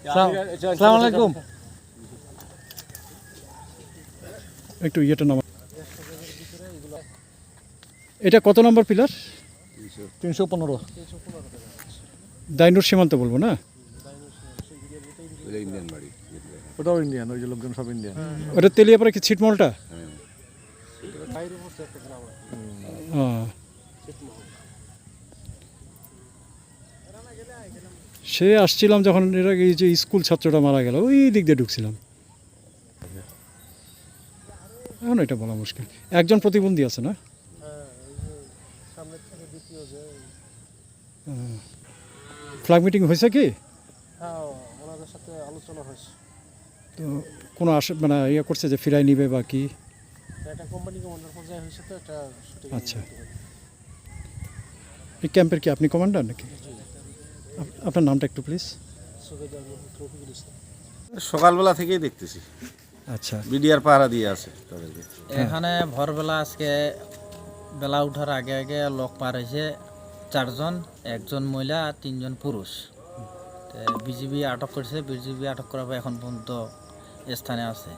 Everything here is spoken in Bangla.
আসসালামু আলাইকুম। একটু ইয়েটা নামা। এটা কত নম্বর পিলার? 315। দাইনুর সীমান্ত বলবো না? ওটাও ইন্ডিয়ান, ওই যে লোকজন সব ইন্ডিয়ান। ওটা তেলিয়াপাড়া কি ছিটমহলটা? সে আসছিলাম যখন এর আগে এই যে স্কুল ছাত্রটা মারা গেল, ওই দিক দিয়ে ঢুকছিলাম। এখন এটা বলা মুশকিল। একজন প্রতিবন্ধী আছে না? ফ্ল্যাগ মিটিং হয়েছে কি? ওনাদের সাথে আলোচনা হয়েছে। তো কোনো মানে ইয়ে করছে যে ফিরাই নিবে বা কি? এটা কোম্পানি কমান্ডার পর্যায়ে হয়েছে, তো এটা আচ্ছা। এই ক্যাম্পের কি আপনি কমান্ডার নাকি? আপনার নামটা একটু প্লিজ। সকালবেলা থেকেই দেখতেছি। আচ্ছা, বিডিআর পাহারা দিয়ে আছে তাদেরকে। এখানে ভোরবেলা আজকে বেলা উঠার আগে আগে লোক পার হয়েছে 4 জন, 1 জন মহিলা আর 3 জন পুরুষ। বিজিবি আটক করছে, বিজিবি আটক করার পর এখন পর্যন্ত স্থানে আছে।